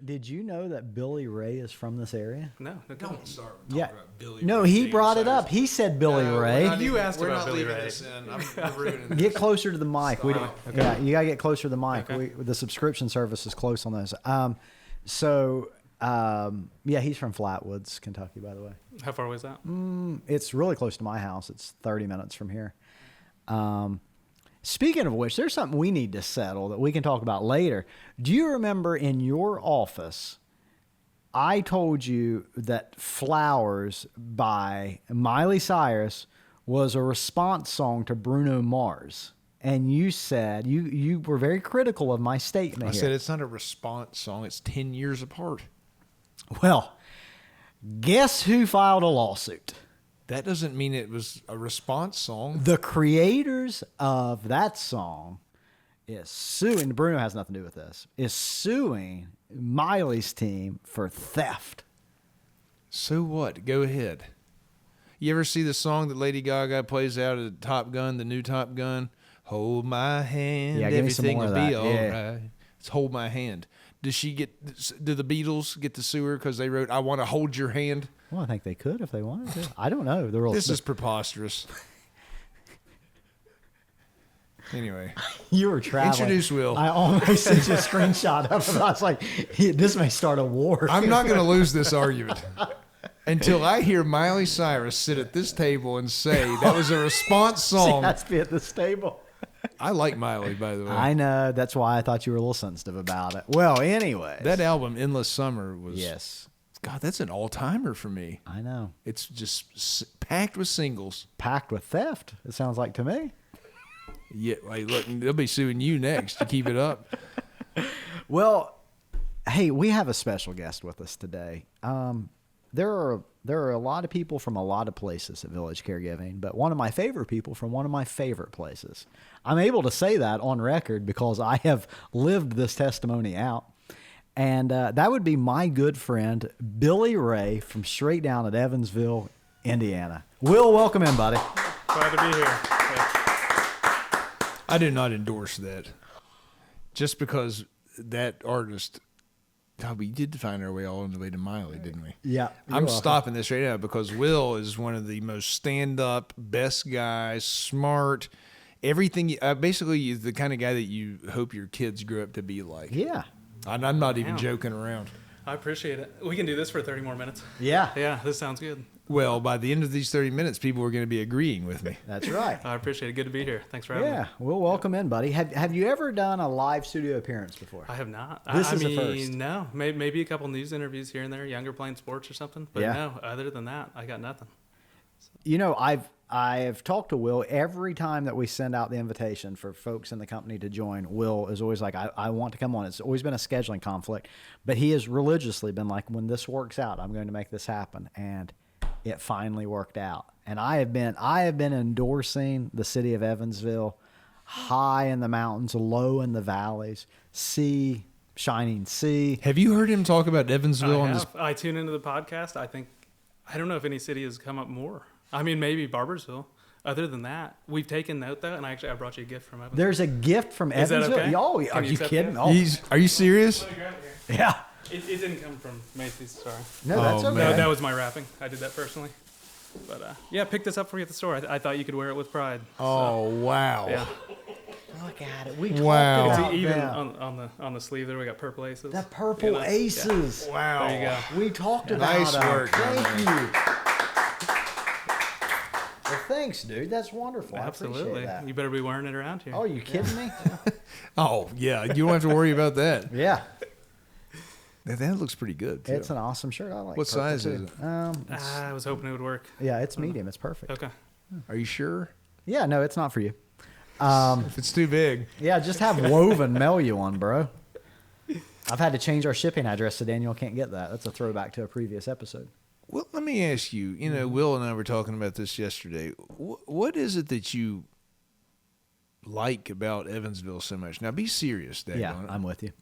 Did you know that Billy Ray is from this area? No, Don't start talking about Billy No, Ray. he James brought it Cyrus. up. He said Billy Ray. You asked we're about not Billy leaving Ray. this in. I'm ruining this. Get closer to the mic. Stop. Yeah, you gotta get closer to the mic. Okay. The subscription service is close on this. Yeah, he's from Flatwoods, Kentucky, by the way. How far was that? It's really close to my house. It's 30 minutes from here. Speaking of which, there's something we need to settle that we can talk about later. Do you remember in your office, I told you that Flowers by Miley Cyrus was a response song to Bruno Mars? And you said, you were very critical of my statement I here. said it's not a response song. It's 10 years apart. Well, guess who filed a lawsuit? That doesn't mean it was a response song. The creators of that song is suing, Bruno has nothing to do with this, is suing Miley's team for theft. So what? Go ahead. You ever see the song that Lady Gaga plays out at Top Gun, the new Top Gun? Hold my hand, Yeah, give me some everything more will of be that. all Yeah. right. It's Hold My Hand. Do the Beatles get to sue her because they wrote, I want to hold your hand? Well, I think they could if they wanted to. I don't know. The rules. This is preposterous. Anyway, You were traveling. Introduce Will. I almost sent you a screenshot of it. I was like, this may start a war. I'm not going to lose this argument until I hear Miley Cyrus sit at this table and say that was a response See, song. that's be at this table. I like Miley, by the way. I know. That's why I thought you were a little sensitive about it. Well, anyway. That album, Endless Summer, was... Yes. God, that's an all-timer for me. I know. It's just packed with singles. Packed with theft, it sounds like to me. Yeah, like, look, they'll be suing you next to keep it up. Well, hey, we have a special guest with us today. There are a lot of people from a lot of places at Village Caregiving, but one of my favorite people from one of my favorite places. I'm able to say that on record because I have lived this testimony out. And that would be my good friend, Billy Ray from straight down at Evansville, Indiana. Will, welcome in, buddy. Glad to be here. Yeah. I do not endorse that. Just because that artist... God, we did find our way all the way to Miley, didn't we? Yeah. I'm stopping this right now because Will is one of the most stand-up, best guys, smart, everything. Basically, the kind of guy that you hope your kids grow up to be like. Yeah. And I'm not even Wow. joking around. I appreciate it. We can do this for 30 more minutes. Yeah. Yeah, this sounds good. Well, by the end of these 30 minutes, people are going to be agreeing with me. That's right. I appreciate it. Good to be here. Thanks for having me. Yeah. Well, welcome in, buddy. Have you ever done a live studio appearance before? I have not. This I is the mean, first. no. Maybe a couple news interviews here and there, Younger playing sports or something. But Yeah. no, other than that, I got nothing. You know, I've talked to Will every time that we send out the invitation for folks in the company to join. Will is always like, I want to come on. It's always been a scheduling conflict, but he has religiously been like, when this works out, I'm going to make this happen. And it finally worked out. And I have been endorsing the city of Evansville, high in the mountains, low in the valleys, shining sea. Have you heard him talk about Evansville on this? I tune into the podcast. I don't know if any city has come up more. I mean, maybe Barbersville. Other than that, we've taken note though, and I brought you a gift from Evansville. There's a gift from Is that Evansville. okay? Oh, Can are you you accept kidding? that? Oh, Are you serious? Let me grab it here. yeah. It didn't come from Macy's, sorry. No, that's Oh, okay. man. No, that was my wrapping. I did that personally. But yeah, picked this up for you at the store. I thought you could wear it with pride. Oh, wow. Yeah. Look at it. We Wow. talked It's about even them. on the sleeve there. We got purple aces. The purple You know? aces. Wow. There you go. We talked about Nice them. work, Thank man. you. Well, thanks, dude. That's wonderful. I Absolutely. appreciate that. You better be wearing it around here. Oh, you kidding me? Oh, yeah. You don't have to worry about that. Yeah. That looks pretty good, too. It's an awesome shirt. I like What purple, size too. is it? I was hoping it would work. Yeah, it's medium. It's perfect. Okay. Are you sure? Yeah, no, it's not for you. If it's too big. Yeah, just have Woven mail you one, bro. I've had to change our shipping address so Daniel can't get that. That's a throwback to a previous episode. Well, let me ask you, you know, Will and I were talking about this yesterday. What is it that you like about Evansville so much? Now, be serious, Dad. Yeah, I'm with you.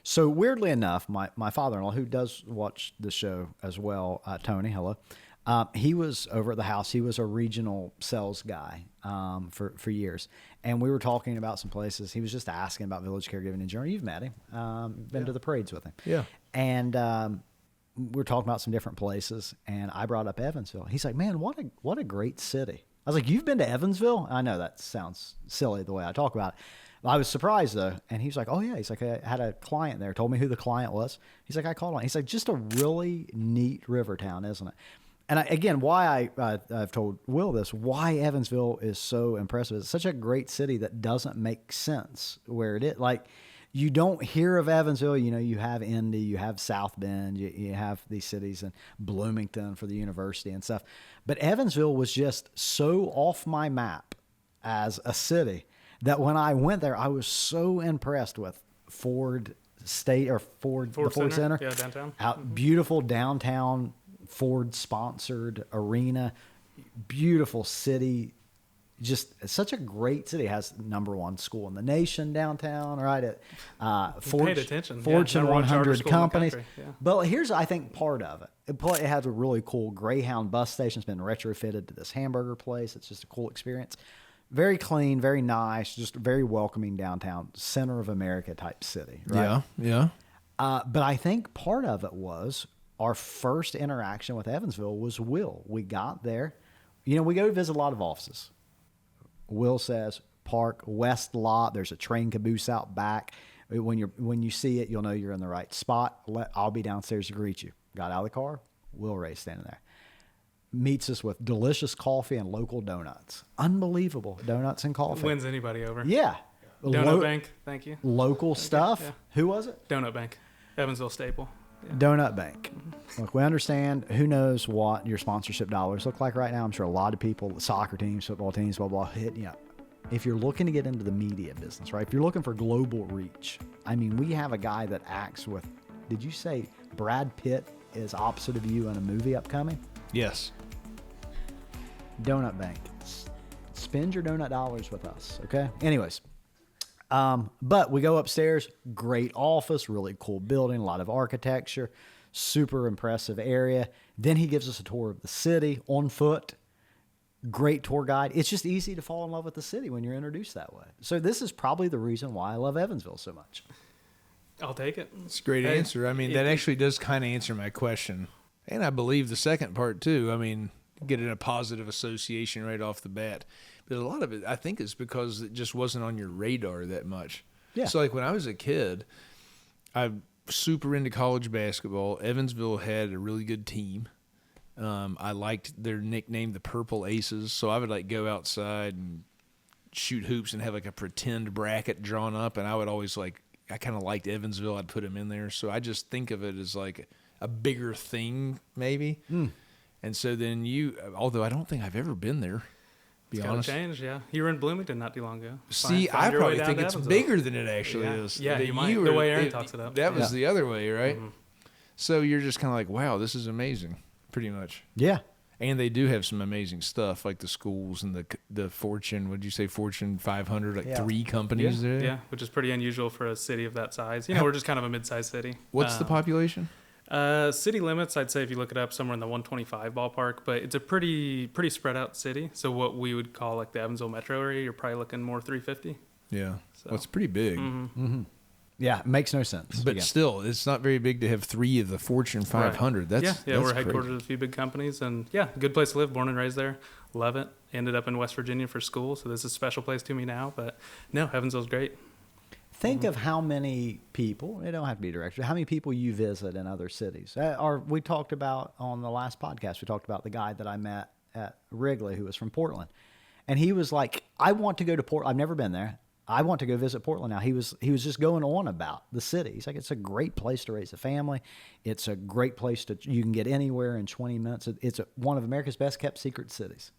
So weirdly enough, my father-in-law, who does watch the show as well, Tony, hello, he was over at the house. He was a regional sales guy for years. And we were talking about some places. He was just asking about village caregiving in general. You've met him, been to the parades with him. Yeah. And we were talking about some different places, and I brought up Evansville. He's like, man, what a great city. I was like, you've been to Evansville? I know that sounds silly the way I talk about it. I was surprised, though. And he's like, oh, yeah. He's like, I had a client there, told me who the client was. He's like, I called on. He's like, just a really neat river town, isn't it? And again, why I've told Will this, why Evansville is so impressive. It's such a great city that doesn't make sense where it is. Like, you don't hear of Evansville. You know, you have Indy, you have South Bend, you have these cities, and Bloomington for the university and stuff. But Evansville was just so off my map as a city that when I went there, I was so impressed with Ford Center. Yeah, downtown. Beautiful downtown Ford-sponsored arena, beautiful city, just such a great city. It has #1 school in the nation downtown, right? At Paid attention. Fortune #1 charter 100 school in the companies. country. Yeah. But here's, I think, part of it. It has a really cool Greyhound bus station. It's been retrofitted to this hamburger place. It's just a cool experience. Very clean, very nice, just very welcoming downtown, center of America type city, right? Yeah. But I think part of it was our first interaction with Evansville was Will. We got there. You know, we go to visit a lot of offices. Will says, park west lot. There's a train caboose out back. When you see it, you'll know you're in the right spot. I'll be downstairs to greet you. Got out of the car. Will Ray standing there. Meets us with delicious coffee and local donuts. Unbelievable donuts and coffee. Wins anybody over. Yeah. Donut Bank, thank you. Local stuff. Yeah. Who was it? Donut Bank, Evansville staple. Yeah. Donut Bank. Look, we understand. Who knows what your sponsorship dollars look like right now? I'm sure a lot of people, soccer teams, football teams, blah, blah, hit you up. If you're looking to get into the media business, right? If you're looking for global reach, I mean, we have a guy that acts with, did you say Brad Pitt is opposite of you in a movie upcoming? Yes. Donut Bank. Spend your donut dollars with us, okay? Anyways. But we go upstairs, great office, really cool building, a lot of architecture, super impressive area. Then he gives us a tour of the city on foot. Great tour guide. It's just easy to fall in love with the city when you're introduced that way. So this is probably the reason why I love Evansville so much. I'll take it. It's a great answer. I mean, that actually does kind of answer my question. And I believe the second part too. I mean, getting a positive association right off the bat. But a lot of it, I think, is because it just wasn't on your radar that much. Yeah. So, like, when I was a kid, I'm super into college basketball. Evansville had a really good team. I liked their nickname, the Purple Aces. So I would, like, go outside and shoot hoops and have, like, a pretend bracket drawn up. And I would always, like, I kind of liked Evansville. I'd put them in there. So I just think of it as, like, a bigger thing, maybe. And so then although I don't think I've ever been there. It's got to change, yeah. You were in Bloomington not too long ago. See, I probably think it's bigger than it actually is. Yeah, you might. The way Aaron talks it up. That was the other way, right? Mm-hmm. So you're just kind of like, wow, this is amazing, pretty much. Yeah. And they do have some amazing stuff, like the schools and the Fortune, what did you say, Fortune 500, like 3 companies there? Yeah, which is pretty unusual for a city of that size. You know, we're just kind of a mid-sized city. What's the population? City limits, I'd say if you look it up, somewhere in the 125 ballpark, but it's a pretty spread out city. So what we would call like the Evansville metro area, you're probably looking more 350. Yeah. So. Well, it's pretty big. Yeah, it makes no sense. But still, it's not very big to have 3 of the Fortune 500. Right. That's we're headquartered at a few big companies, and good place to live. Born and raised there, love it. Ended up in West Virginia for school, so this is a special place to me now. But no, Evansville's great. Think of how many people, it don't have to be directors, how many people you visit in other cities. We talked about on the last podcast, we talked about the guy that I met at Wrigley who was from Portland. And he was like, I want to go to Portland. I've never been there. I want to go visit Portland now. He was just going on about the city. He's like, it's a great place to raise a family. It's a great place you can get anywhere in 20 minutes. It's one of America's best kept secret cities.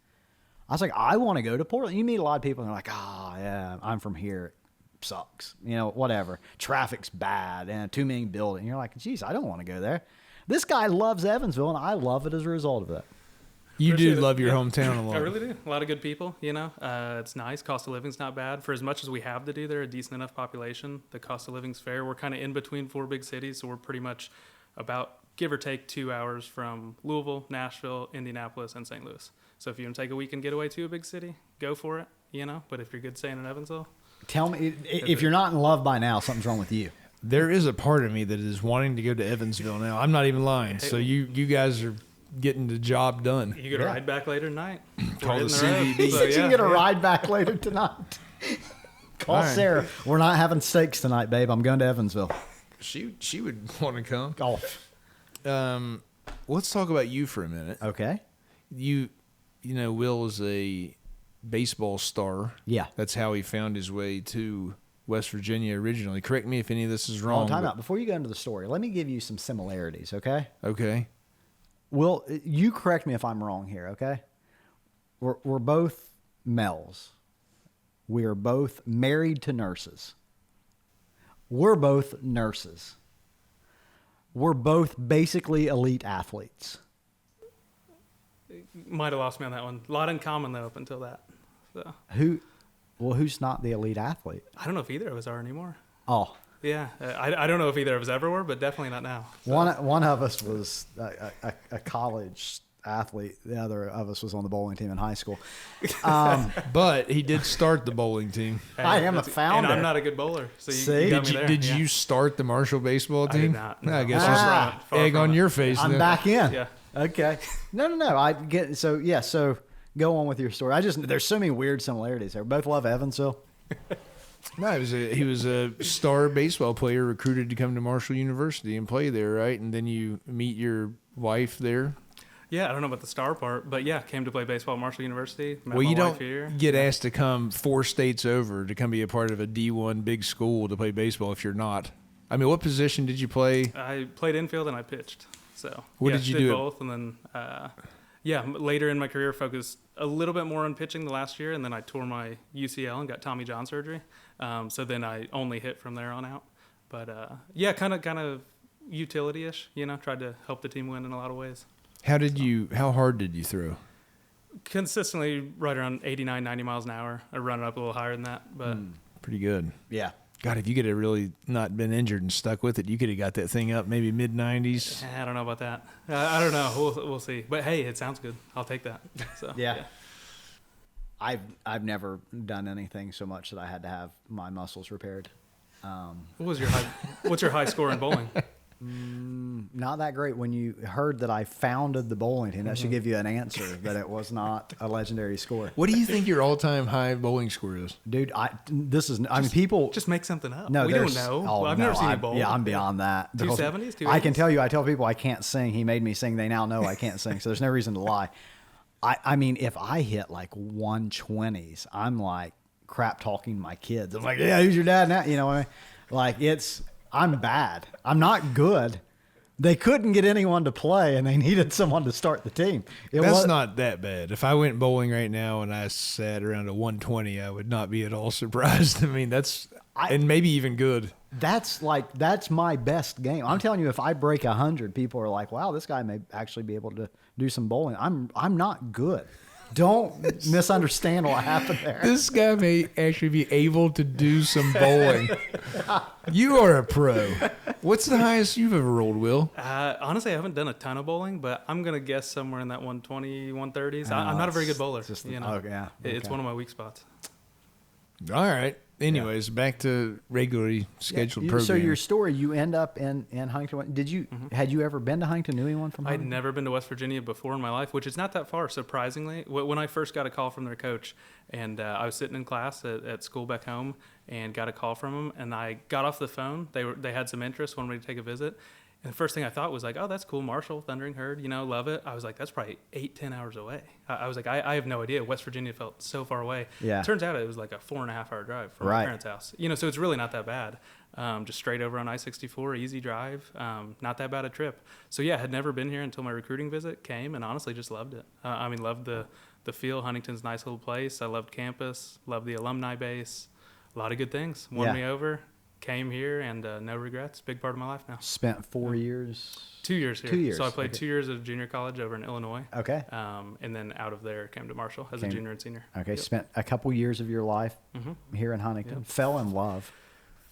I was like, I want to go to Portland. You meet a lot of people and they're like, yeah, I'm from here. Sucks, whatever. Traffic's bad and too many buildings. You're like, geez, I don't want to go there. This guy loves Evansville, and I love it as a result of that. You do love your hometown a lot. I really do. A lot of good people, It's nice. Cost of living's not bad. For as much as we have to do there, a decent enough population, the cost of living's fair. We're kind of in between 4 big cities, so we're pretty much about, give or take, 2 hours from Louisville, Nashville, Indianapolis, and St. Louis. So if you want to take a weekend getaway to a big city, go for it. you know. But if you're good staying in Evansville, Tell me, if you're not in love by now, something's wrong with you. There is a part of me that is wanting to go to Evansville now. I'm not even lying. So you guys are getting the job done. you get a ride back later tonight. Call We're the hitting road. CVB. He So, said you yeah, can get a yeah. ride back later tonight. Call All right. Sarah. We're not having steaks tonight, babe. I'm going to Evansville. She would want to come. Golf. Let's talk about you for a minute. Okay. You know, Will is a baseball star. Yeah. That's how he found his way to West Virginia originally. Correct me if any of this is Hold wrong. on, time but- out. Before you go into the story, let me give you some similarities, okay? Okay. Will, you correct me if I'm wrong here, okay? We're both males. We are both married to nurses. We're both nurses. We're both basically elite athletes. Might have lost me on that one. A lot in common though up until that. So Who's not the elite athlete? I don't know if either of us are anymore. Oh, Yeah, I don't know if either of us ever were, but definitely not now. So, one of us was a college athlete. The other of us was on the bowling team in high school. But he did start the bowling team. hey, I am a that's- founder. and I'm not a good bowler. So you, See? you got me there. Did yeah. you start the Marshall baseball I team? did not. No, I no. guess Far it's from it, far egg from on it. your face. I'm then. back in. Yeah. Okay. No. I get so yeah. So go on with your story. There's so many weird similarities there. We both love Evansville. No, he was a star baseball player recruited to come to Marshall University and play there, right? And then you meet your wife there. Yeah, I don't know about the star part, but yeah, came to play baseball at Marshall University. Met Well, you my don't wife here. get asked to come 4 states over to come be a part of a D1 big school to play baseball if you're not. I mean, what position did you play? I played infield and I pitched. So What yeah, did you do? both, and then later in my career, focused a little bit more on pitching the last year, and then I tore my UCL and got Tommy John surgery. So then I only hit from there on out. But kind of utility-ish. You know, tried to help the team win in a lot of ways. How hard did you throw? Consistently right around 89, 90 miles an hour. I run it up a little higher than that, but Pretty good. Yeah. God, if you could have really not been injured and stuck with it, you could have got that thing up maybe mid-90s. I don't know about that. I don't know. We'll see. But hey, it sounds good. I'll take that. So Yeah. I've never done anything so much that I had to have my muscles repaired. What's your high score in bowling? Not that great. When you heard that I founded the bowling team, that should give you an answer that it was not a legendary score. What do you think your all-time high bowling score is? Dude, people Just make something up. no, we don't there's- know. oh, Well, I've no, never seen you bowl. Yeah, I'm beyond that. Because 270s, I can 280s? tell you, I tell people I can't sing. He made me sing. They now know I can't sing, so there's no reason to lie. I mean, if I hit like 120s, I'm like crap talking my kids. I'm like, yeah, who's your dad now? You know what I mean? Like I'm bad. I'm not good. They couldn't get anyone to play, and they needed someone to start the team. That's not that bad. If I went bowling right now and I sat around a 120, I would not be at all surprised. I mean, and maybe even good. That's my best game. I'm telling you, if I break 100, people are like, wow, this guy may actually be able to do some bowling. I'm not good. Don't misunderstand what happened there. This guy may actually be able to do some bowling. You are a pro. What's the highest you've ever rolled, Will? Honestly, I haven't done a ton of bowling, but I'm going to guess somewhere in that 120, 130s. I'm not a very good bowler. Just, you know? oh, yeah. It's Okay. one of my weak spots. All right. Anyways, back to regularly scheduled program. So your story, you end up in Huntington. Had you ever been to Huntington? Knew anyone from I'd Huntington? never been to West Virginia before in my life, which is not that far, surprisingly. When I first got a call from their coach, and I was sitting in class at school back home, and got a call from him, and I got off the phone. They had some interest, wanted me to take a visit. And the first thing I thought was like, oh, that's cool, Marshall, Thundering Herd, you know, love it. I was like, that's probably 8-10 hours away. I was like, I have no idea. West Virginia felt so far away. Yeah. Turns out it was like a 4.5-hour drive from my parents' house. You know, so it's really not that bad. Just straight over on I-64, easy drive, not that bad a trip. So yeah, had never been here until my recruiting visit came, and honestly just loved it. Loved the feel. Huntington's a nice little place. I loved campus, loved the alumni base, a lot of good things. Won me over. Came here, and no regrets. Big part of my life now. Spent 4 years. 2 years here. 2 years. So I played 2 years of junior college over in Illinois. Okay. And then out of there came to Marshall as a junior and senior. Okay. Yep. Spent a couple years of your life here in Huntington. Yep. Fell in love.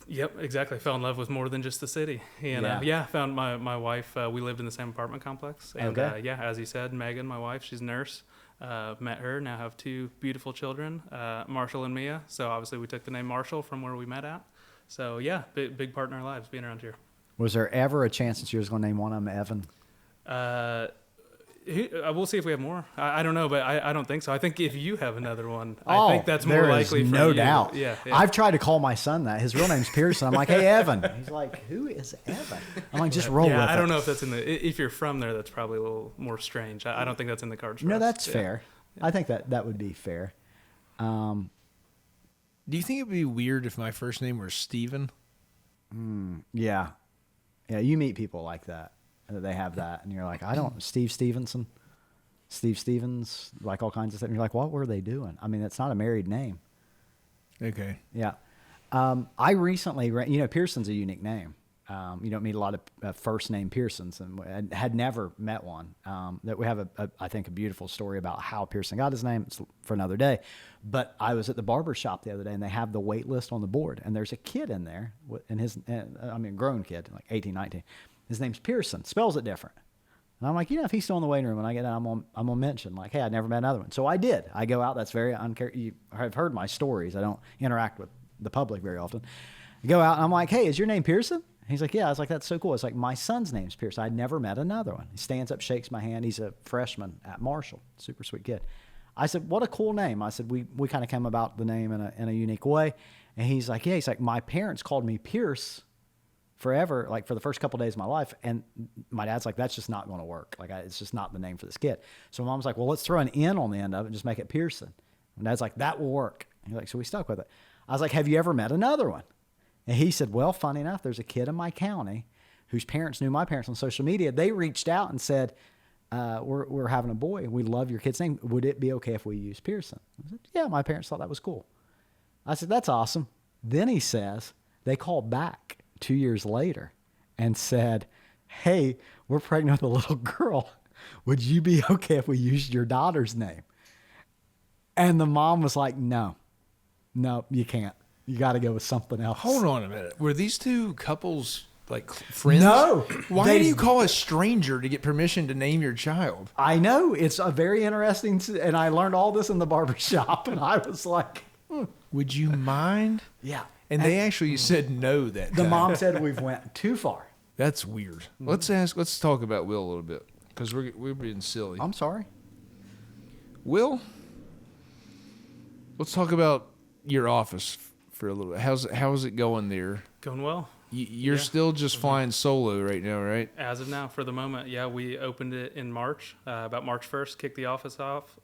Yep, exactly. Fell in love with more than just the city. And found my wife. We lived in the same apartment complex. And Okay. as you said, Megan, my wife, she's a nurse. Met her, now have 2 beautiful children, Marshall and Mia. So obviously we took the name Marshall from where we met at. So yeah, big part in our lives being around here. Was there ever a chance that you was going to name one of them Evan? We'll see if we have more. I don't know, but I don't think so. I think if you have another one, Oh, I think that's more there likely is for no you. doubt. Yeah. I've tried to call my son that. His real name's Pearson. I'm like, hey, Evan. He's like, who is Evan? I'm like, just roll with it. I don't know if that's in the. If you're from there, that's probably a little more strange. I don't think that's in the cards. For No, us. that's fair. I think that would be fair. Do you think it'd be weird if my first name were Steven? Yeah. Yeah, you meet people like that. They have that, and you're like, I don't. Steve Stevenson, Steve Stevens, like all kinds of stuff. And you're like, what were they doing? I mean, it's not a married name. Okay. Yeah. I recently, Pearson's a unique name. You don't meet a lot of first name Pearsons, and I had never met one. That we have I think a beautiful story about how Pearson got his name. It's for another day. But I was at the barber shop the other day, and they have the wait list on the board, and there's a kid in there, a grown kid, like 18, 19. His name's Pearson, spells it different. And I'm like, if he's still in the waiting room, when I get out, I'm gonna mention, like, hey, I never met another one. So I did. I go out. That's very you have heard my stories. I don't interact with the public very often. I go out, and I'm like, hey, is your name Pearson? He's like, yeah. I was like, that's so cool. It's like, my son's name's Pearson. I'd never met another one. He stands up, shakes my hand. He's a freshman at Marshall. Super sweet kid. I said, what a cool name. I said, we kind of came about the name in a unique way. And he's like, yeah. He's like, my parents called me Pierce forever, like for the first couple of days of my life. And my dad's like, that's just not going to work. Like, it's just not the name for this kid. So mom's like, well, let's throw an N on the end of it and just make it Pearson. And dad's like, that will work. And he's like, so we stuck with it. I was like, have you ever met another one? And he said, well, funny enough, there's a kid in my county whose parents knew my parents on social media. They reached out and said, we're having a boy. We love your kid's name. Would it be okay if we use Pearson? I said, yeah, my parents thought that was cool. I said, that's awesome. Then he says, they called back 2 years later and said, hey, we're pregnant with a little girl. Would you be okay if we used your daughter's name? And the mom was like, no, you can't. You got to go with something else. Hold on a minute. Were these two couples like friends? No. Why do you call a stranger to get permission to name your child? I know. It's a very interesting, and I learned all this in the barber shop, and I was like, would you mind? Yeah. And they actually said no that The time. mom said we've went too far. That's weird. Let's talk about Will a little bit because we're being silly. I'm sorry. Will, let's talk about your office for a little bit. How's it going there? Going well. You're still just flying solo right now, right? As of now, for the moment, yeah, we opened it in March, about March 1st, kicked the office off.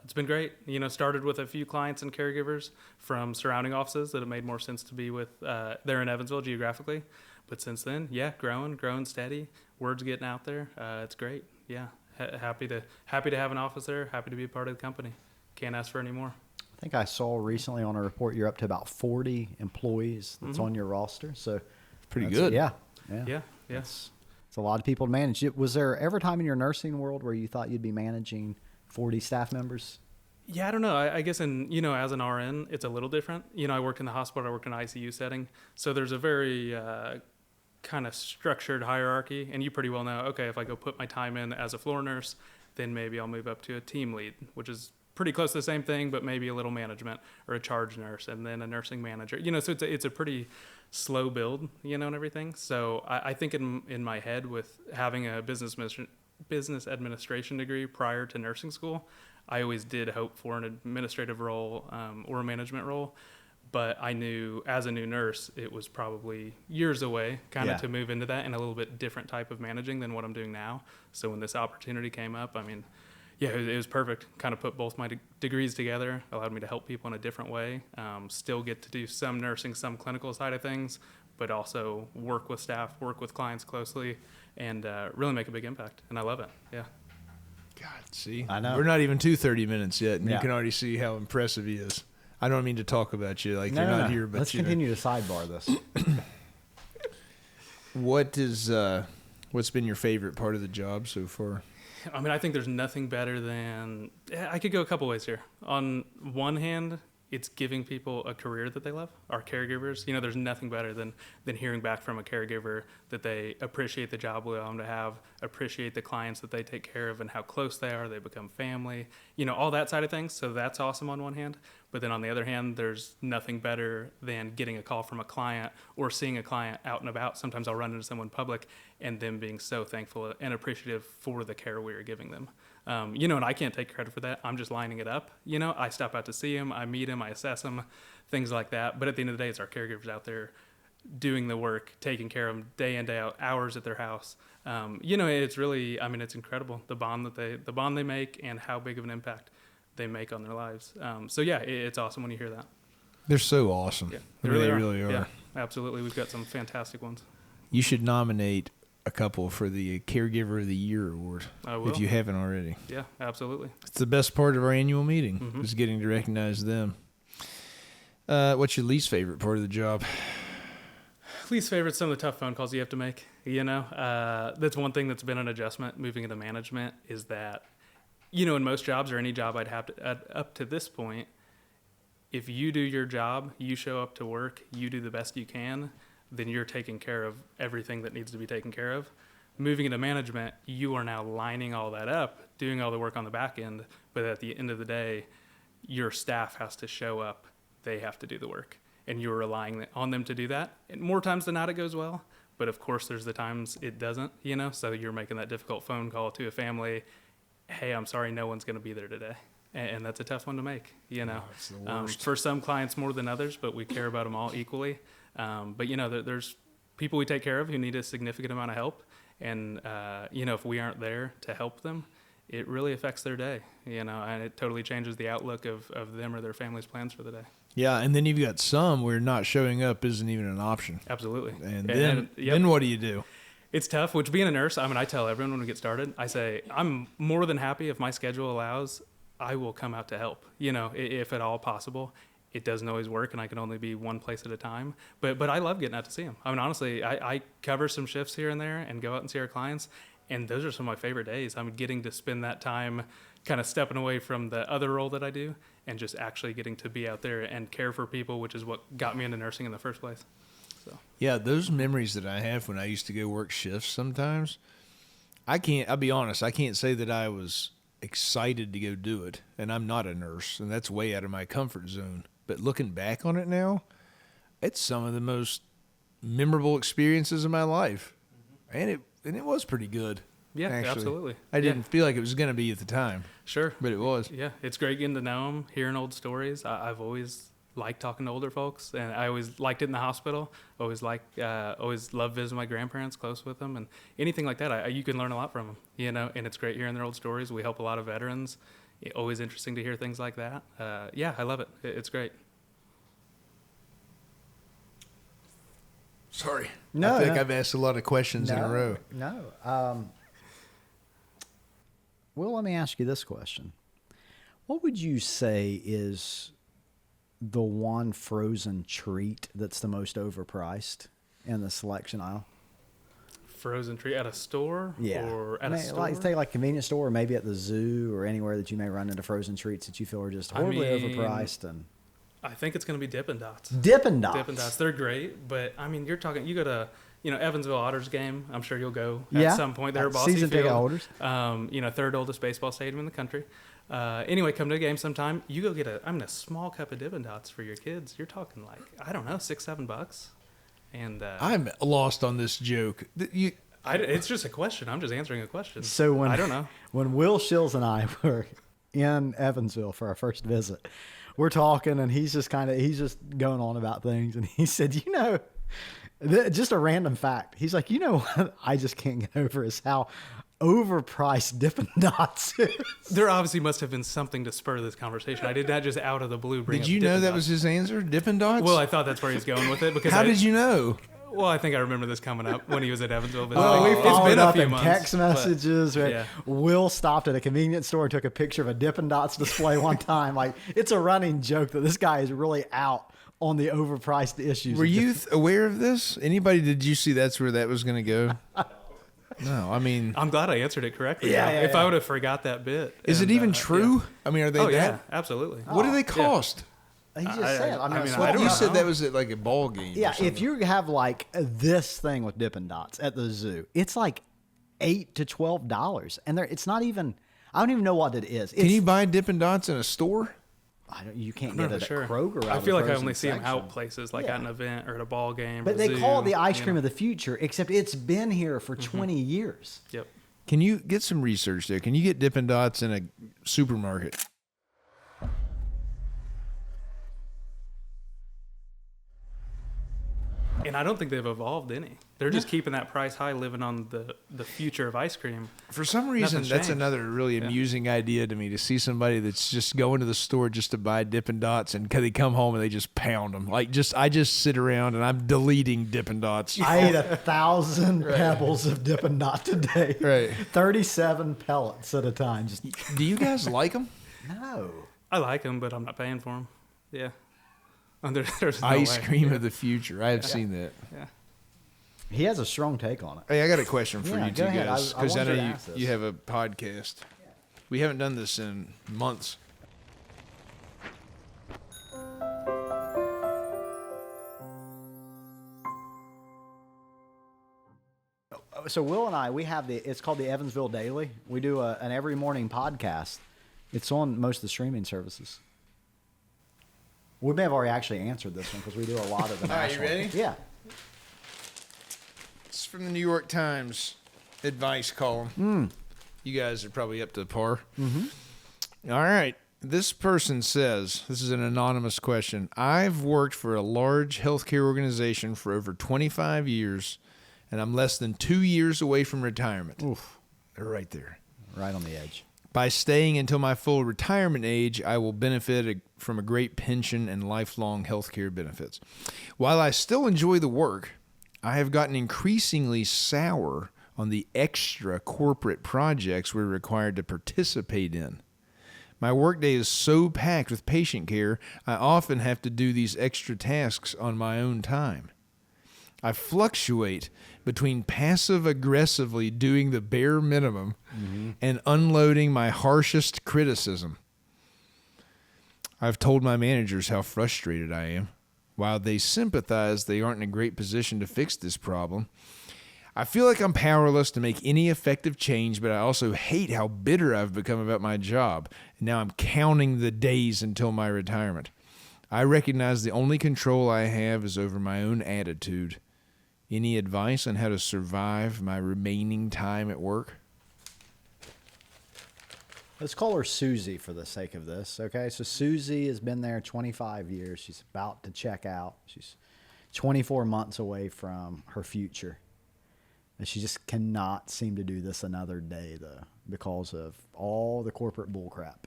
It's been great. Started with a few clients and caregivers from surrounding offices that it made more sense to be with there in Evansville geographically. But since then, yeah, growing steady. Word's getting out there. It's great. Yeah, happy to have an office there. Happy to be a part of the company. Can't ask for any more. I think I saw recently on a report you're up to about 40 employees that's on your roster. So Pretty good. Yeah. It's a lot of people to manage. Was there ever a time in your nursing world where you thought you'd be managing 40 staff members? Yeah, I don't know. I guess as an RN, it's a little different. I work in the hospital. I work in an ICU setting. So there's a very kind of structured hierarchy. And you pretty well know, okay, if I go put my time in as a floor nurse, then maybe I'll move up to a team lead, which is pretty close to the same thing, but maybe a little management, or a charge nurse, and then a nursing manager. So it's a pretty slow build, and everything. So I think in my head, with having a business administration degree prior to nursing school, I always did hope for an administrative role or a management role. But I knew as a new nurse, it was probably years away to move into that, and a little bit different type of managing than what I'm doing now. So when this opportunity came up, yeah, it was perfect. Kind of put both my degrees together, allowed me to help people in a different way. Still get to do some nursing, some clinical side of things, but also work with staff, work with clients closely, and really make a big impact. And I love it. Yeah. God, see, I know. We're not even to 30 minutes yet, and Yeah. you can already see how impressive he is. I don't mean to talk about you like No, you're no, not no. here, but Let's continue to sidebar this. What's been your favorite part of the job so far? I think there's nothing better than, I could go a couple ways here. On one hand, it's giving people a career that they love. Our caregivers, there's nothing better than hearing back from a caregiver that they appreciate the job we allow them to have, appreciate the clients that they take care of and how close they are, they become family, all that side of things. So that's awesome on one hand. But then on the other hand, there's nothing better than getting a call from a client or seeing a client out and about. Sometimes I'll run into someone in public and them being so thankful and appreciative for the care we are giving them. And I can't take credit for that. I'm just lining it up. I stop out to see them, I meet them, I assess them, things like that. But at the end of the day, it's our caregivers out there doing the work, taking care of them day in, day out, hours at their house. It's really, it's incredible, the bond they make and how big of an impact they make on their lives. It's awesome when you hear that. They're so awesome. Yeah, they really are. Yeah, absolutely. We've got some fantastic ones. You should nominate a couple for the Caregiver of the Year award. I will. If you haven't already. Yeah, absolutely. It's the best part of our annual meeting, is getting to recognize them. What's your least favorite part of the job? Least favorite, some of the tough phone calls you have to make. That's one thing that's been an adjustment moving into management is that, in most jobs or any job I'd have to, up to this point, if you do your job, you show up to work, you do the best you can, then you're taking care of everything that needs to be taken care of. Moving into management, you are now lining all that up, doing all the work on the back end, but at the end of the day, your staff has to show up. They have to do the work, and you're relying on them to do that. And more times than not, it goes well, but of course, there's the times it doesn't, so you're making that difficult phone call to a family, hey, I'm sorry, no one's going to be there today. And that's a tough one to make, It's the worst. For some clients more than others, but we care about them all equally. But there's people we take care of who need a significant amount of help. And, if we aren't there to help them, it really affects their day, and it totally changes the outlook of them or their family's plans for the day. Yeah, and then you've got some where not showing up isn't even an option. Absolutely. And then what do you do? It's tough, which being a nurse, I tell everyone when we get started, I say, I'm more than happy if my schedule allows, I will come out to help, if at all possible. It doesn't always work, and I can only be one place at a time. But I love getting out to see them. Honestly, I cover some shifts here and there and go out and see our clients, and those are some of my favorite days. I'm getting to spend that time kind of stepping away from the other role that I do and just actually getting to be out there and care for people, which is what got me into nursing in the first place. So. Yeah, those memories that I have when I used to go work shifts sometimes, I'll be honest, I can't say that I was excited to go do it, and I'm not a nurse, and that's way out of my comfort zone. But looking back on it now, it's some of the most memorable experiences of my life, and it was pretty good. Yeah, actually. Absolutely. I didn't feel like it was going to be at the time. Sure, but it was. Yeah, it's great getting to know them, hearing old stories. I've always liked talking to older folks, and I always liked it in the hospital. Always loved visiting my grandparents, close with them, and anything like that. You can learn a lot from them, and it's great hearing their old stories. We help a lot of veterans. Always interesting to hear things like that. I love it. It's great. Sorry. No, I feel like no. I've asked a lot of questions in a row. No. Well, let me ask you this question. What would you say is the one frozen treat that's the most overpriced in the selection aisle? Frozen treat at a store? Yeah. Or at a store? Like, say like convenience store or maybe at the zoo or anywhere that you may run into frozen treats that you feel are just horribly overpriced. And I think it's going to be Dippin Dots. Dippin Dots. Dippin Dots. They're great, but you go to, Evansville Otters game. I'm sure you'll go at some point. They're Bossy season ticket Field. holders. Third oldest baseball stadium in the country. Anyway, come to a game sometime. You go get a small cup of Dippin Dots for your kids. You're talking like, I don't know, $6-7. And I'm lost on this joke. it's just a question. I'm just answering a question. So I don't know. When Will Shills and I were in Evansville for our first visit, we're talking and he's just going on about things. And he said, just a random fact. He's like, what I just can't get over is how overpriced Dippin' Dots is. There obviously must have been something to spur this conversation. I did not just out of the blue bring Did up you know Dippin' that Dots. was his answer? Dippin' Dots? Well, I thought that's where he was going with it. Because How did you know? Well, I think I remember this coming up when he was at Evansville. Well, we it's followed been a up few in months, text messages. but, Right? yeah. Will stopped at a convenience store and took a picture of a Dippin' Dots display one time. Like, it's a running joke that this guy is really out on the overpriced issues. Were you aware of this? Did you see that's where that was going to go? No, I'm glad I answered it correctly. Yeah, if I would have forgot that bit. Is it even true? Yeah. Are they Oh, that? yeah, absolutely. What do they cost? He just said. I mean, I don't You know. said that was at like a ball game. yeah. or something. If you have like this thing with Dippin' Dots at the zoo, it's like $8 to $12, and it's not even. I don't even know what it is. Can you buy Dippin' Dots in a store? You can't I'm get not it sure. at Kroger. I out feel of like the I only frozen see them section. out places, like Yeah. at an event or at a ball game. But or they zoo, call it the ice you cream know. of the future, except it's been here for 20 years. Yep. Can you get some research there? Can you get Dippin' Dots in a supermarket? And I don't think they've evolved any. They're just keeping that price high, living on the future of ice cream. For some reason, Nothing's that's changed. another really amusing idea to me, to see somebody that's just going to the store just to buy Dippin' Dots, and they come home and they just pound them. I just sit around and I'm deleting Dippin' Dots. I ate 1,000 pebbles of Dippin' Dot today. Right. 37 pellets at a time. Just Do you guys like them? no. I like them, but I'm not paying for them. Yeah. There's no Ice way. cream of the future. I have seen that. Yeah. He has a strong take on it. Hey, I got a question for Yeah, you two go ahead. guys, I because I wanted know to you, ask this. you have a podcast. We haven't done this in months. So Will and I, we have it's called the Evansville Daily. We do an every morning podcast. It's on most of the streaming services. We may have already actually answered this one because we do a lot of the All right, national. you ready? Yeah. It's from the New York Times advice column. You guys are probably up to par. Mm-hmm. All right. This person says, this is an anonymous question. I've worked for a large healthcare organization for over 25 years, and I'm less than 2 years away from retirement. Oof. They're right there. Right on the edge. By staying until my full retirement age, I will benefit from a great pension and lifelong healthcare benefits. While I still enjoy the work, I have gotten increasingly sour on the extra corporate projects we're required to participate in. My workday is so packed with patient care, I often have to do these extra tasks on my own time. I fluctuate between passive-aggressively doing the bare minimum and unloading my harshest criticism. I've told my managers how frustrated I am. While they sympathize they aren't in a great position to fix this problem, I feel like I'm powerless to make any effective change, but I also hate how bitter I've become about my job. And now I'm counting the days until my retirement. I recognize the only control I have is over my own attitude. Any advice on how to survive my remaining time at work? Let's call her Susie for the sake of this, okay? So Susie has been there 25 years. She's about to check out. She's 24 months away from her future. And she just cannot seem to do this another day, though, because of all the corporate bullcrap.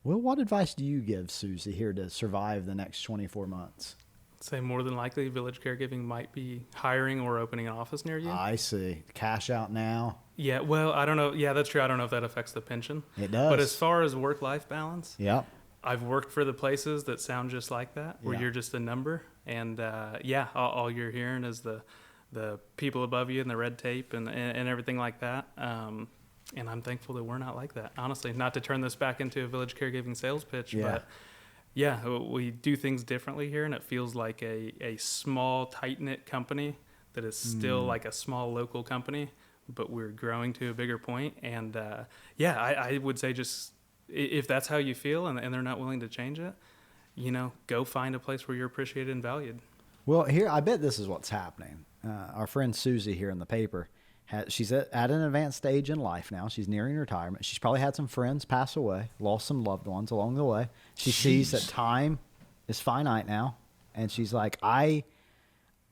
Well, what advice do you give Susie here to survive the next 24 months? Say more than likely, Village Caregiving might be hiring or opening an office near you. I see. Cash out now. Yeah, well, I don't know. Yeah, that's true. I don't know if that affects the pension. It does. But as far as work-life balance, Yep. I've worked for the places that sound just like that, where Yeah. you're just a number. And, all you're hearing is the people above you and the red tape and everything like that. And I'm thankful that we're not like that, honestly. Not to turn this back into a Village Caregiving sales pitch, Yeah. but yeah, we do things differently here, and it feels like a small, tight-knit company that is still like a small local company, but we're growing to a bigger point. And I would say just if that's how you feel and they're not willing to change it, go find a place where you're appreciated and valued. Well, here, I bet this is what's happening. Our friend Susie here in the paper, she's at an advanced stage in life now. She's nearing retirement. She's probably had some friends pass away, lost some loved ones along the way. She sees that time is finite now, and she's like, I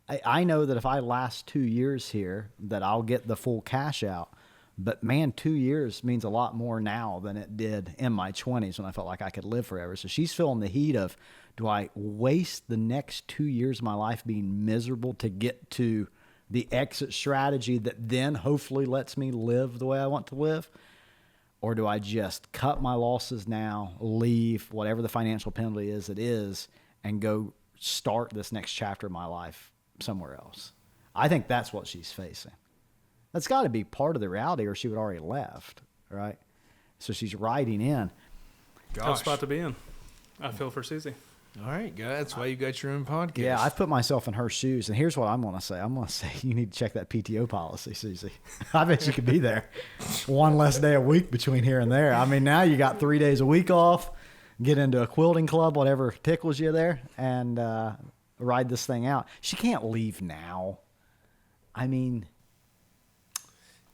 know that if I last 2 years here, that I'll get the full cash out. But man, 2 years means a lot more now than it did in my 20s when I felt like I could live forever. So she's feeling the heat of, do I waste the next 2 years of my life being miserable to get to the exit strategy that then hopefully lets me live the way I want to live? Or do I just cut my losses now, leave whatever the financial penalty is, and go start this next chapter of my life somewhere else? I think that's what she's facing. That's got to be part of the reality, or she would already left, right? So she's riding in. Tough spot to be in. I feel for Susie. All right, guys. That's why you got your own podcast. Yeah, I've put myself in her shoes, and here's what I'm going to say. I'm going to say you need to check that PTO policy, Susie. I bet you could be there. One less day a week between here and there. I mean, now you got 3 days a week off, get into a quilting club, whatever tickles you there, and ride this thing out. She can't leave now. I mean...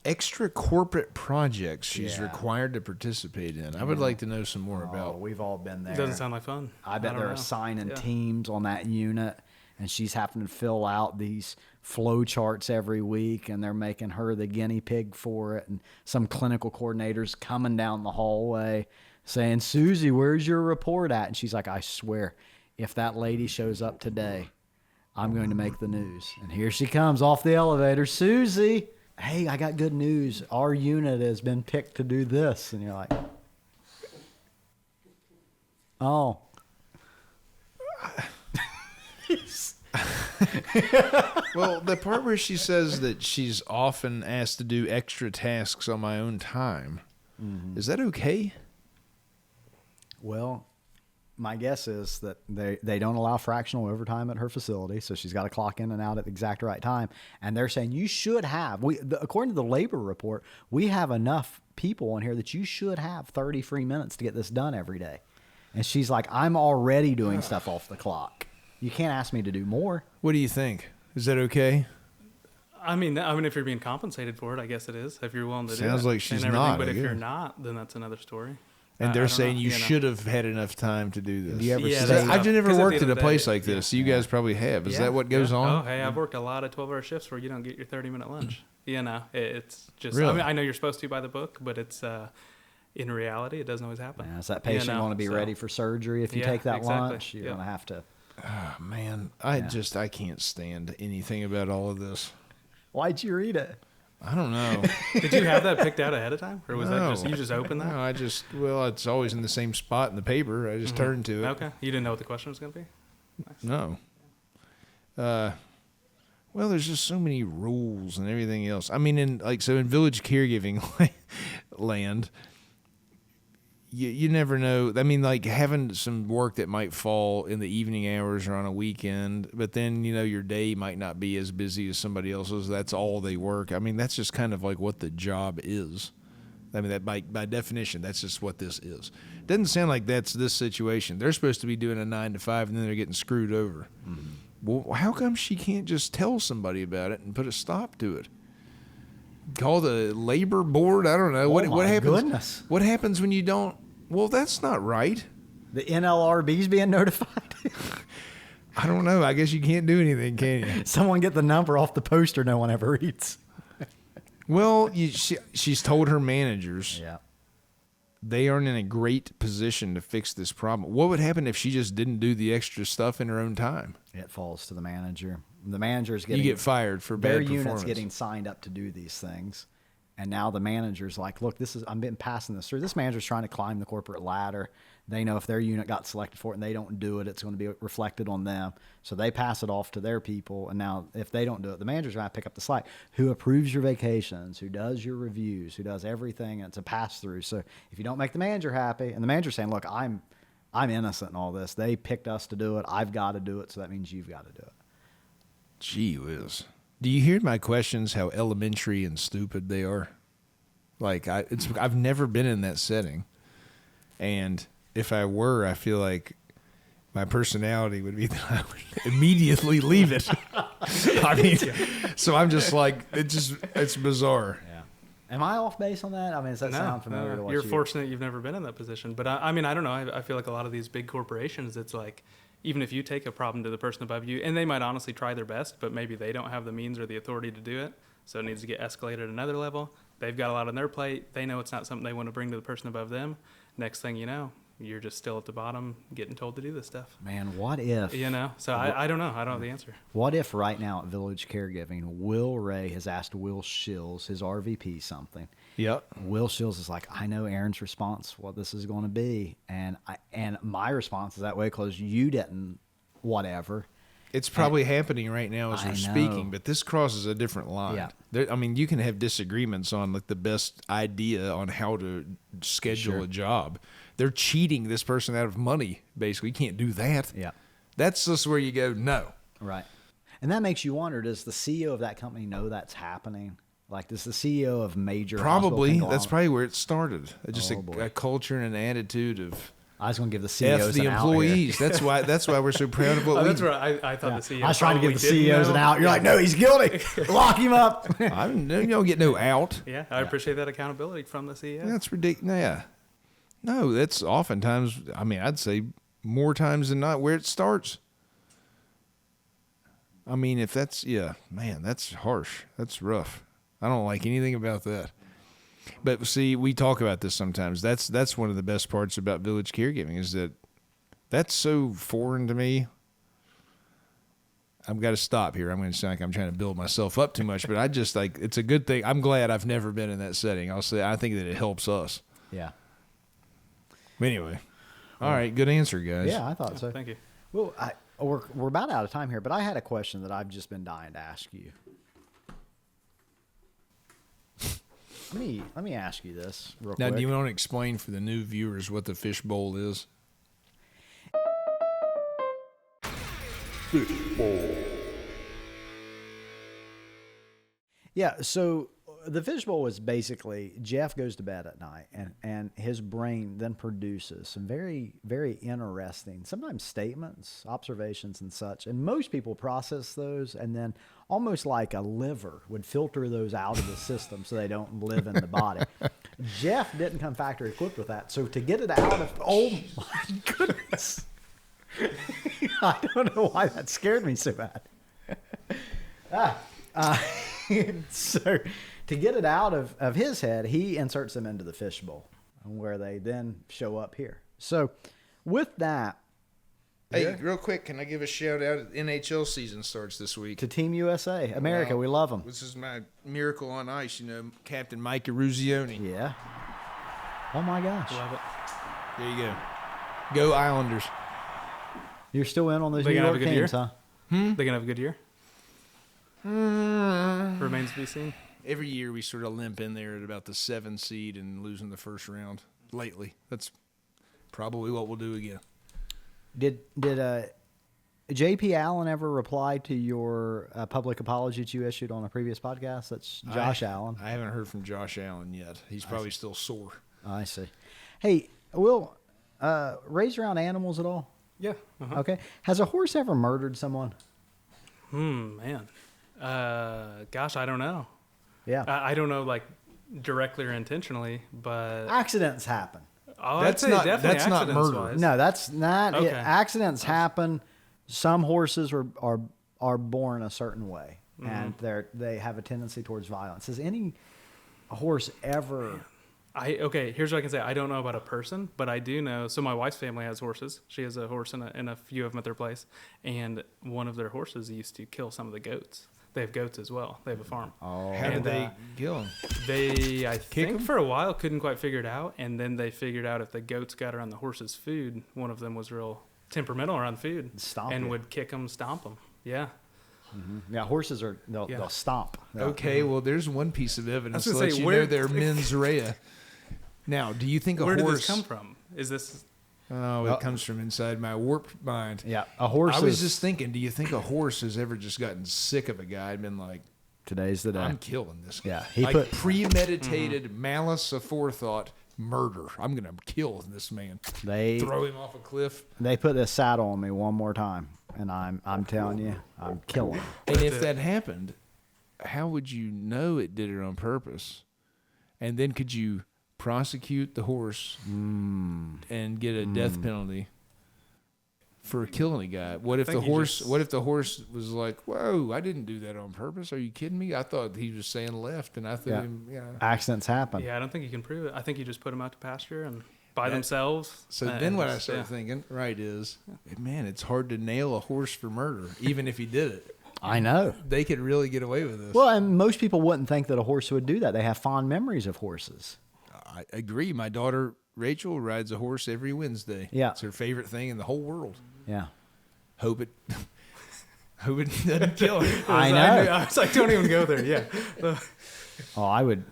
Extra corporate projects she's required to participate in. I would like to know some more about. We've all been there. Doesn't sound like fun. I bet don't they're know. assigning teams on that unit, and she's having to fill out these flow charts every week, and they're making her the guinea pig for it. And some clinical coordinators coming down the hallway saying, Susie, where's your report at? And she's like, I swear, if that lady shows up today, I'm going to make the news. And here she comes off the elevator. Susie, hey, I got good news. Our unit has been picked to do this. And you're like, oh. Well, the part where she says that she's often asked to do extra tasks on my own time, is that okay? Well, my guess is that they don't allow fractional overtime at her facility, so she's got to clock in and out at the exact right time. And they're saying you should have, according to the labor report, we have enough people in here that you should have 30 free minutes to get this done every day. And she's like, I'm already doing stuff off the clock. You can't ask me to do more. What do you think? Is that okay? I mean, if you're being compensated for it, I guess it is. If you're willing to do it. Sounds like she's and everything. not, But I if you're guess. not, then that's another story. And I they're don't saying know, you know. should have had enough time to do this. Have you ever Yeah, stayed? that's I've never 'Cause at worked the at end a of the place day- like this. You guys probably have. Is Yeah, that what goes yeah. on? Oh, hey, I've worked a lot of 12-hour shifts where you don't get your 30-minute lunch. You know, it's just. Really? I mean, I know you're supposed to by the book, but it's in reality, it doesn't always happen. Yeah, is that patient going to be ready for surgery if you Yeah, take that exactly. lunch? You're Yep. going to have to. Oh, man, I can't stand anything about all of this. Why'd you read it? I don't know. Did you have that picked out ahead of time, or was that No. just you just opened that? No, it's always in the same spot in the paper. I just turn to it. Okay, you didn't know what the question was going to be. Nice. No. Well, there's just so many rules and everything else. I mean, in village caregiving land, you never know. I mean, like having some work that might fall in the evening hours or on a weekend, but then, your day might not be as busy as somebody else's. That's all they work. I mean, that's just kind of like what the job is. I mean, that by definition, that's just what this is. Doesn't sound like that's this situation. They're supposed to be doing a 9 to 5, and then they're getting screwed over. Mm-hmm. Well, how come she can't just tell somebody about it and put a stop to it? Call the labor board? I don't know. What happens? Goodness. What happens when you don't? Well, that's not right. The NLRB's being notified. I don't know. I guess you can't do anything, can you? Someone get the number off the poster no one ever reads. Well, she's told her managers Yeah. they aren't in a great position to fix this problem. What would happen if she just didn't do the extra stuff in her own time? It falls to the manager. The manager's getting You get fired for their bad performance. unit's getting signed up to do these things. And now the manager's like, look, I'm been passing this through. This manager's trying to climb the corporate ladder. They know if their unit got selected for it and they don't do it, it's going to be reflected on them. So they pass it off to their people. And now if they don't do it, the manager's going to pick up the slack. Who approves your vacations, who does your reviews, who does everything. And it's a pass through. So if you don't make the manager happy, and the manager's saying, look, I'm innocent in all this. They picked us to do it. I've got to do it. So that means you've got to do it. Gee whiz. Do you hear my questions, how elementary and stupid they are? Like, I've never been in that setting. And if I were, I feel like my personality would be that I would immediately leave it. I mean, so I'm just like, it's bizarre. Yeah. Am I off base on that? I mean, does that sound familiar to what You're fortunate you've never been in that position. But I mean, I don't know. I feel like a lot of these big corporations, it's like, even if you take a problem to the person above you, and they might honestly try their best, but maybe they don't have the means or the authority to do it, so it needs to get escalated at another level. They've got a lot on their plate. They know it's not something they want to bring to the person above them. Next thing you know, you're just still at the bottom getting told to do this stuff. Man, what if? So I don't know. I don't have the answer. What if right now at Village Caregiving, Will Ray has asked Will Shills, his RVP, something. Yep. Will Shills is like, I know Aaron's response, what this is going to be. And my response is that way because you didn't whatever. It's probably happening right now as I we're know. speaking, but this crosses a different line. Yeah. I mean, you can have disagreements on like the best idea on how to schedule a job. They're cheating this person out of money, basically. You can't do that. Yeah. That's just where you go, no. Right. And that makes you wonder, does the CEO of that company know that's happening? Like, does the CEO of major Probably. hospital That's conglomerate- probably where it started. Just Oh, boy. a culture and an attitude of I was going to give the CEOs F the an out here. employees. That's why we're so proud of what Oh, we that's where I thought the CEO. I was trying to give the probably didn't CEOs an know. out. You're like, no, he's guilty. Lock him up. You don't get no out. Yeah, I appreciate that accountability from the CEO. That's ridiculous. Yeah. No, that's oftentimes, I mean, I'd say more times than not where it starts. I mean, if that's, man, that's harsh. That's rough. I don't like anything about that. But see, we talk about this sometimes. That's one of the best parts about village caregiving is that that's so foreign to me. I've got to stop here. I'm going to sound like I'm trying to build myself up too much, but I just like, it's a good thing. I'm glad I've never been in that setting. I'll say, I think that it helps us. Yeah. Anyway, all right, good answer, guys. Yeah, I thought so. Thank you. Well, we're about out of time here, but I had a question that I've just been dying to ask you. Let me ask you this real Now, quick. do you want to explain for the new viewers what the fishbowl is? Yeah, so the fishbowl is basically Jeff goes to bed at night and his brain then produces some very, very interesting, sometimes statements, observations and such. And most people process those and then almost like a liver would filter those out of the system so they don't live in the body. Jeff didn't come factory equipped with that. So to get it out of, oh my goodness. I don't know why that scared me so bad. So to get it out of his head, he inserts them into the fishbowl where they then show up here. So with that, Hey, real quick, can I give a shout out? NHL season starts this week. to Team USA, America, Wow. we love them. This is my miracle on ice, Captain Mike Eruzione. Yeah. Oh my gosh. Love it. There you go. Go Islanders. You're still in on those They New gonna have York a good teams, year? huh? They're gonna have a good year. Remains to be seen. Every year we sort of limp in there at about the 7 seed and losing the first round lately. That's probably what we'll do again. Did J.P. Allen ever reply to your public apology that you issued on a previous podcast? That's Josh Allen. I haven't heard from Josh Allen yet. He's probably still sore. I see. Hey, Will, raise around animals at all? Yeah. Uh-huh. Okay. Has a horse ever murdered someone? Man. Gosh, I don't know. Yeah. I don't know, like directly or intentionally, but Accidents happen. I'd say definitely that's not accidents murder. wise. No, that's not it. Okay. Accidents happen. Some horses are born a certain way, and they have a tendency towards violence. Has any horse ever? Here's what I can say. I don't know about a person, but I do know. So my wife's family has horses. She has a horse and a few of them at their place, and one of their horses used to kill some of the goats. They have goats as well. They have a farm. Oh, How did And, they kill him? They, I think, 'em? for a while couldn't quite figure it out, and then they figured out if the goats got around the horse's food, one of them was real temperamental around food, Stomp and it. would kick them, stomp them. Yeah. yeah. Horses are they'll Yeah. stomp. Okay, well, there's one piece of evidence I to was let gonna say, you where- know they're mens rea. Now, do you think a Where horse... did this come from? Is this? Oh, it comes from inside my warped mind. Yeah, a horse. I was is, just thinking, do you think a horse has ever just gotten sick of a guy and been like, today's the day. I'm killing this guy? Yeah, he like put- premeditated, malice aforethought murder. I'm going to kill this man. They Throw him off a cliff. they put this saddle on me one more time, and I'm telling you, I'm killing. And if that happened, how would you know it did it on purpose? And then could you prosecute the horse and get a death penalty for killing a guy? What if the think you horse? just- What if the horse was like, "Whoa, I didn't do that on purpose. Are you kidding me? I thought he was saying left, and I threw Yeah. him." Yeah. Accidents happen. Yeah, I don't think you can prove it. I think you just put them out to pasture and by themselves. So and then what I just- started thinking, right, is, man, it's hard to nail a horse for murder, even if he did it. I know. They could really get away with this. Well, and most people wouldn't think that a horse would do that. They have fond memories of horses. I agree. My daughter Rachel rides a horse every Wednesday. Yeah. It's her favorite thing in the whole world. Yeah. Hope it Who would doesn't kill him? I know. I was like, don't even go there. Yeah. Oh, I would.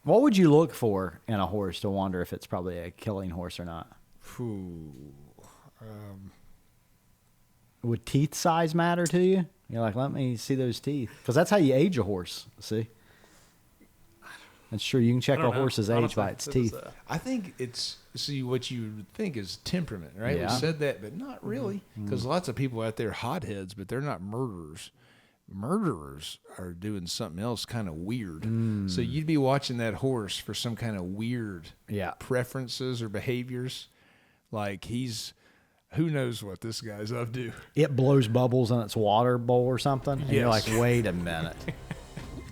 What would you look for in a horse to wonder if it's probably a killing horse or not? Ooh. Would teeth size matter to you? You're like, let me see those teeth, because that's how you age a horse. See, that's true. You can check I a don't know. horse's age Honestly, by its this teeth. is, I think it's what you would think is temperament, right? Yeah. We said that, but not really, because lots of people out there hotheads, but they're not murderers. Murderers are doing something else kind of weird. So you'd be watching that horse for some kind of weird Yeah. preferences or behaviors, like who knows what this guy's up to. It blows bubbles in its water bowl or something. And you're Yes. like, wait a minute.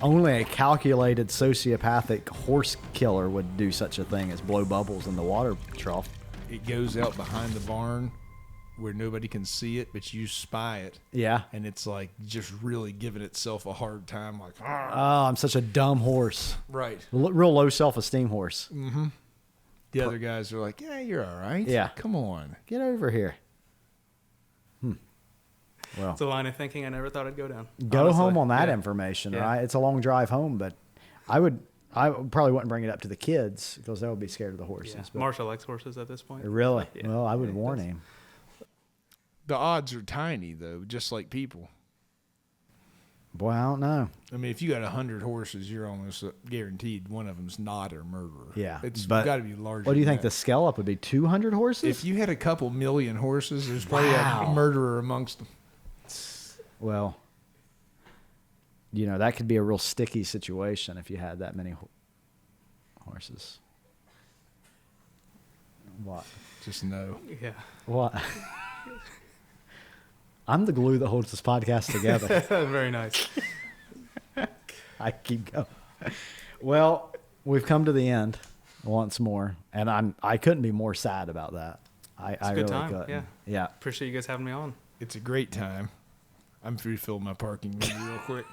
Only a calculated sociopathic horse killer would do such a thing as blow bubbles in the water trough. It goes out behind the barn where nobody can see it, but you spy it. Yeah. And it's like just really giving itself a hard time, like, "Arr." Oh, I'm such a dumb horse. Right. Real low self-esteem horse. The other guys are like, yeah, you're all right. Yeah. Come on. Get over here. Well, It's a line of thinking I never thought I'd go down. go honestly. home on that Yeah. information, Yeah. right? It's a long drive home, but I probably wouldn't bring it up to the kids because they would be scared of the horses. Yeah. But Marshall likes horses at this point. really? Yeah. Well, I would Yeah, warn that's- him. The odds are tiny, though, just like people. Boy, I don't know. I mean, if you got 100 horses, you're almost guaranteed one of them's not a murderer. Yeah, It's but got to be larger. What do you than think? that. The scale up would be 200 horses? If you had a couple million horses, there's probably Wow. a murderer amongst them. Well, that could be a real sticky situation if you had that many horses. What? Just know. Yeah. What? I'm the glue that holds this podcast together. Very nice. I keep going. Well, we've come to the end once more, and I couldn't be more sad about that. I a good really time, couldn't. yeah. Yeah. Appreciate you guys having me on. It's a great time. I'm refilling my parking meter real quick.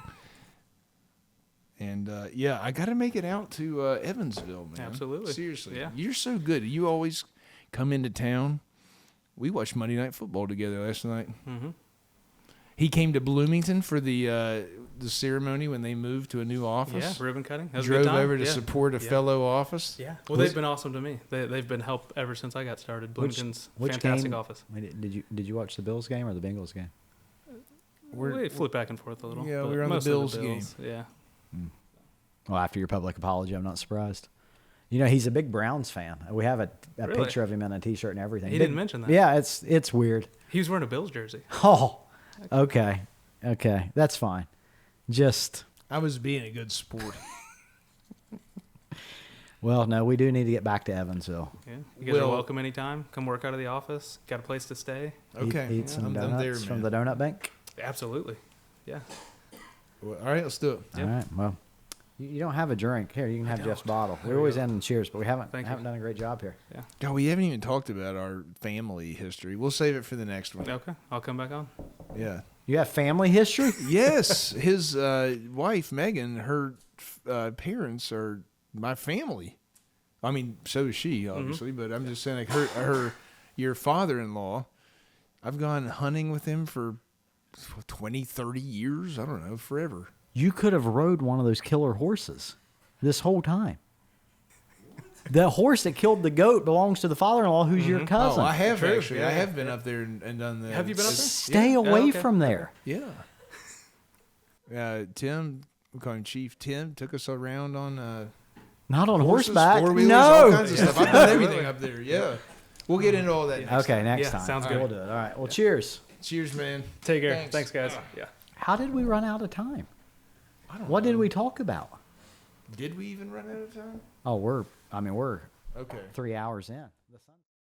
And, yeah, I got to make it out to Evansville, man. Absolutely. Seriously. Yeah. You're so good. You always come into town. We watched Monday Night Football together last night. Mm-hmm. He came to Bloomington for the ceremony when they moved to a new office. Yeah, ribbon cutting. That was a Drove good time. over to Yeah. support a fellow office. Yeah. Well, they've been awesome to me. They've been help ever since I got started. Bloomington's fantastic game, office. Did you watch the Bills game or the Bengals game? We flip back and forth a little. Yeah, but we were on the mostly Bills Yeah. Well, after your public apology, I'm not surprised. He's a big Browns fan. We have a Really? picture of him in a T-shirt and everything. He didn't mention that. Yeah, it's weird. He was wearing a Bills jersey. Oh, okay, that's fine. Just I was being a good sport. well, no, we do need to get back to Evansville. Yeah. You guys are welcome anytime. Come work out of the office. Got a place to stay. Okay. Eat some I'm donuts there, from man. the donut bank. Absolutely. Yeah. Well, all right, let's do it. Yep. All right. Well, you don't have a drink here. You can have Jeff's bottle. There We're always we go. ending cheers, but we haven't Thank you. done a great job here. Yeah. God, we haven't even talked about our family history. We'll save it for the next one. Okay. I'll come back on. Yeah. You have family history? Yes, his wife Megan, her parents are my family. I mean, so is she, obviously, but I'm just saying, like your father-in-law. I've gone hunting with him for 20, 30 years. I don't know, forever. You could have rode one of those killer horses this whole time. The horse that killed the goat belongs to the father-in-law, who's your cousin. Oh, I have True. actually. Yeah, I yeah. have been up there and done that. Have you been up there? Stay Yeah. away Oh, okay. from there. Yeah. Tim, we call him Chief Tim, took us around on Not on horses, horseback. four-wheelers, all No. kinds of stuff. I've done everything up there. Yeah. We'll get into all that next Okay, next Yeah, time. sounds All right, good. We'll do it. All right. Well, cheers. Cheers, man. Take care. Thanks guys. Yeah. How did we run out of time? I don't What know. did we talk about? Did we even run out of time? Oh, we're Okay. 3 hours in.